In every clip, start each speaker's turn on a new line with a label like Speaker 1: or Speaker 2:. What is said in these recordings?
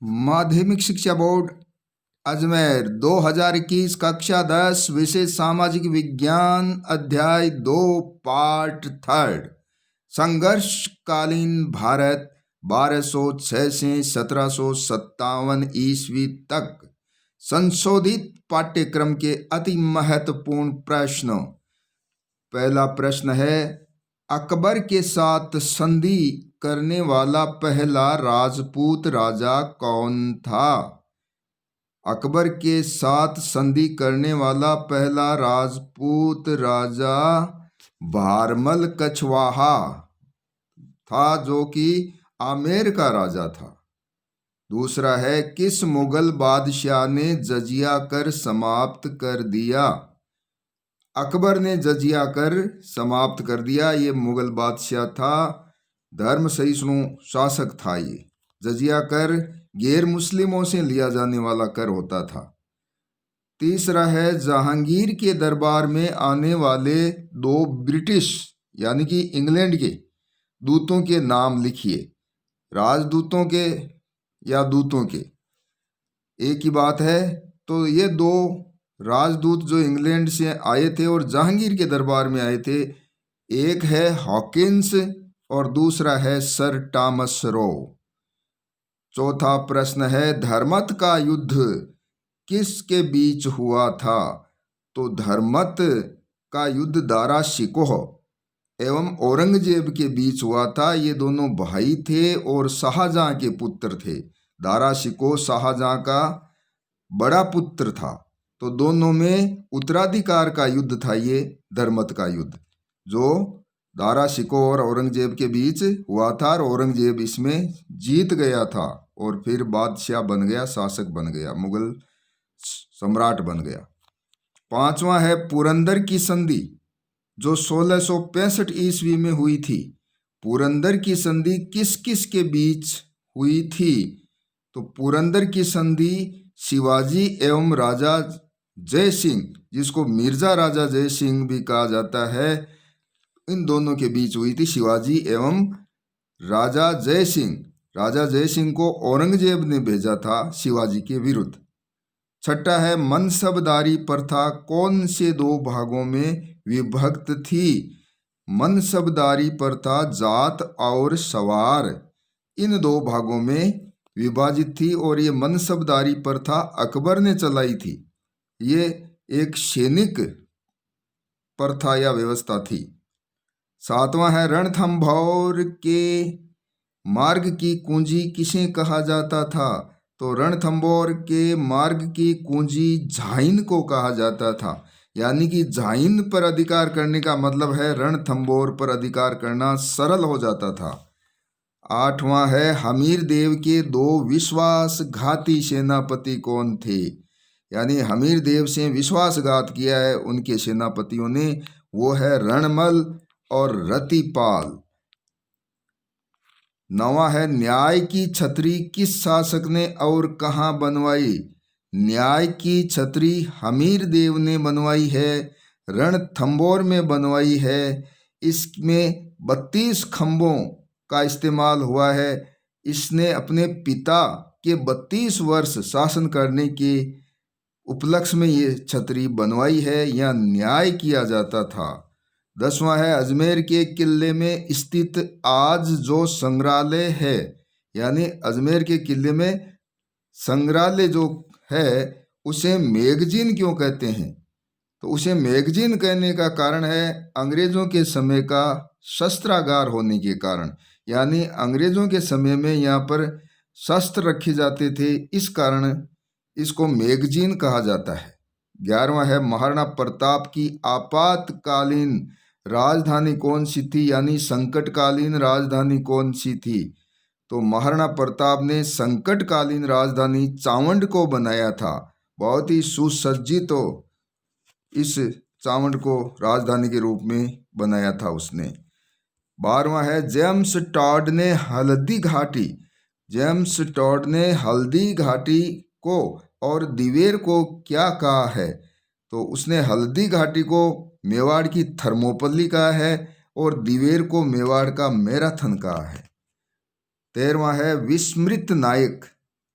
Speaker 1: माध्यमिक शिक्षा बोर्ड अजमेर 2021 कक्षा 10 विषय सामाजिक विज्ञान अध्याय 2 पार्ट 3 संघर्षकालीन भारत 1206 से 1757 ईस्वी तक संशोधित पाठ्यक्रम के अति महत्वपूर्ण प्रश्नों। पहला प्रश्न है, अकबर के साथ संधि करने वाला पहला राजपूत राजा कौन था? अकबर के साथ संधि करने वाला पहला राजपूत राजा भारमल कछवाहा था, जो कि आमेर का राजा था। दूसरा है, किस मुगल बादशाह ने जजिया कर समाप्त कर दिया? अकबर ने जजिया कर समाप्त कर दिया। ये मुगल बादशाह था, धर्म सहिष्णु शासक था। ये जजिया कर गैर मुस्लिमों से लिया जाने वाला कर होता था। तीसरा है, जहांगीर के दरबार में आने वाले 2 ब्रिटिश यानी कि इंग्लैंड के दूतों के नाम लिखिए। राजदूतों के या दूतों के, एक ही बात है। तो ये 2 राजदूत जो इंग्लैंड से आए थे और जहांगीर के दरबार में आए थे, एक है हॉकिंस और दूसरा है सर टॉमस रो। चौथा प्रश्न है, धर्मत का युद्ध किसके बीच हुआ था? तो धर्मत का युद्ध दारा शिकोह एवं औरंगजेब के बीच हुआ था। ये दोनों भाई थे और शाहजहां के पुत्र थे। दारा शिकोह शाहजहां का बड़ा पुत्र था, तो दोनों में उत्तराधिकार का युद्ध था ये धर्मत का युद्ध, जो दारा शिकोह और औरंगजेब के बीच हुआ था। और औरंगजेब इसमें जीत गया था और फिर बादशाह बन गया, शासक बन गया, मुगल सम्राट बन गया। पांचवा है, पुरंदर की संधि जो 1665 ईस्वी में हुई थी। पुरंदर की संधि किस किस के बीच हुई थी? तो पुरंदर की संधि शिवाजी एवं राजा जय सिंह, जिसको मिर्जा राजा जय सिंह भी कहा जाता है, इन दोनों के बीच हुई थी। शिवाजी एवं राजा जय सिंह। राजा जय सिंह को औरंगजेब ने भेजा था शिवाजी के विरुद्ध। छठा है, मनसबदारी प्रथा कौन से 2 भागों में विभक्त थी? मनसबदारी प्रथा जाट और सवार इन 2 भागों में विभाजित थी और ये मनसबदारी प्रथा अकबर ने चलाई थी। ये एक सैनिक प्रथा या व्यवस्था थी। सातवां है, रणथंभौर के मार्ग की कुंजी किसे कहा जाता था? तो रणथंभौर के मार्ग की कुंजी झाइन को कहा जाता था। यानी कि झाइन पर अधिकार करने का मतलब है रणथंभौर पर अधिकार करना सरल हो जाता था। आठवां है, हमीर देव के 2 विश्वासघाती सेनापति कौन थे? यानी हमीर देव से विश्वासघात किया है उनके सेनापतियों ने, वो है रणमल और रतिपाल। नवा है, न्याय की छतरी किस शासक ने और कहाँ बनवाई? न्याय की छतरी हमीर देव ने बनवाई है, रणथंभौर में बनवाई है। इसमें 32 खंभों का इस्तेमाल हुआ है। इसने अपने पिता के 32 वर्ष शासन करने के उपलक्ष्य में ये छतरी बनवाई है। यह न्याय किया जाता था। 10वां है, अजमेर के किले में स्थित आज जो संग्रहालय है, यानी अजमेर के किले में संग्रहालय जो है उसे मैगजीन क्यों कहते हैं? तो उसे मैगजीन कहने का कारण है अंग्रेजों के समय का शस्त्रागार होने के कारण। यानी अंग्रेजों के समय में यहाँ पर शस्त्र रखे जाते थे, इस कारण इसको मैगजीन कहा जाता है। 11वां है, महाराणा प्रताप की आपातकालीन राजधानी कौन सी थी? यानी संकटकालीन राजधानी कौन सी थी? तो महाराणा प्रताप ने संकटकालीन राजधानी चावंड को बनाया था। बहुत ही सुसज्जित तो इस चावंड को राजधानी के रूप में बनाया था उसने। 12वां है, जेम्स टॉड ने हल्दी घाटी को और दिवेर को क्या कहा है? तो उसने हल्दी घाटी को मेवाड़ की थर्मोपल्ली कहा है और दिवेर को मेवाड़ का मैराथन कहा है। 13वां है, विस्मृत नायक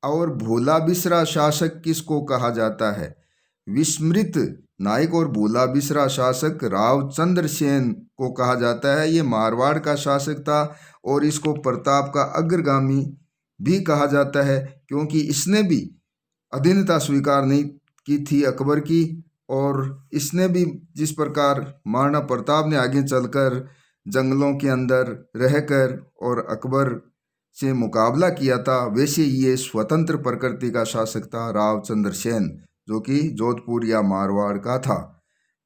Speaker 1: और भोला बिसरा शासक किसको कहा जाता है? विस्मृत नायक और भोला बिसरा शासक रावचंद्र सेन को कहा जाता है। ये मारवाड़ का शासक था और इसको प्रताप का अग्रगामी भी कहा जाता है, क्योंकि इसने भी अधीनता स्वीकार नहीं की थी अकबर की, और इसने भी जिस प्रकार महाराणा प्रताप ने आगे चलकर जंगलों के अंदर रहकर और अकबर से मुकाबला किया था, वैसे ये स्वतंत्र प्रकृति का शासक था रावचंद्र सेन, जो कि जोधपुर या मारवाड़ का था।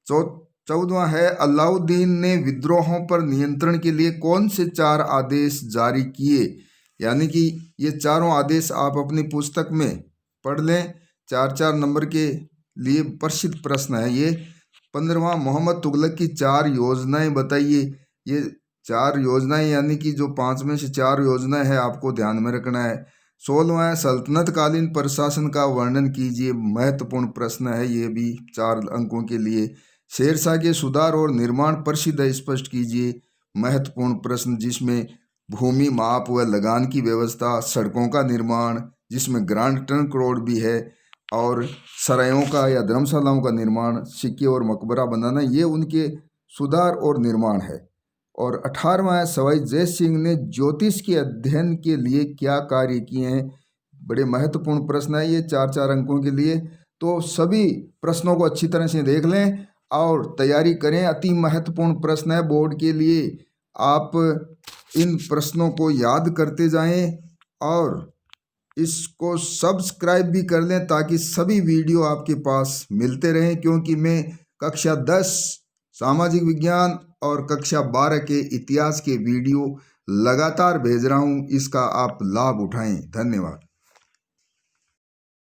Speaker 1: 14वां है, अलाउद्दीन ने विद्रोहों पर नियंत्रण के लिए कौन से 4 आदेश जारी किए? यानी कि ये चारों आदेश आप अपनी पुस्तक में पढ़ लें, 4-4 नंबर के लिए प्रसिद्ध प्रश्न है ये। 15वां, मोहम्मद तुगलक की 4 योजनाएं बताइए। ये 4 योजनाएं यानी कि जो 5 में से 4 योजनाएं हैं आपको ध्यान में रखना है। 16वां है, सल्तनत कालीन प्रशासन का वर्णन कीजिए। महत्वपूर्ण प्रश्न है ये भी 4 अंकों के लिए। शेरशाह के सुधार और निर्माण प्रसिद्ध स्पष्ट कीजिए। महत्वपूर्ण प्रश्न जिसमें भूमि माप व लगान की व्यवस्था, सड़कों का निर्माण जिसमें ग्रांड ट्रंक रोड भी है, और सरायों का या धर्मशालाओं का निर्माण, सिक्के और मकबरा बनाना, ये उनके सुधार और निर्माण है। और 18वां है, सवाई जय सिंह ने ज्योतिष के अध्ययन के लिए क्या कार्य किए हैं? बड़े महत्वपूर्ण प्रश्न है ये 4-4 अंकों के लिए। तो सभी प्रश्नों को अच्छी तरह से देख लें और तैयारी करें। अति महत्वपूर्ण प्रश्न है बोर्ड के लिए। आप इन प्रश्नों को याद करते जाएं और इसको सब्सक्राइब भी कर लें ताकि सभी वीडियो आपके पास मिलते रहें, क्योंकि मैं कक्षा 10 सामाजिक विज्ञान और कक्षा 12 के इतिहास के वीडियो लगातार भेज रहा हूं। इसका आप लाभ उठाएं। धन्यवाद।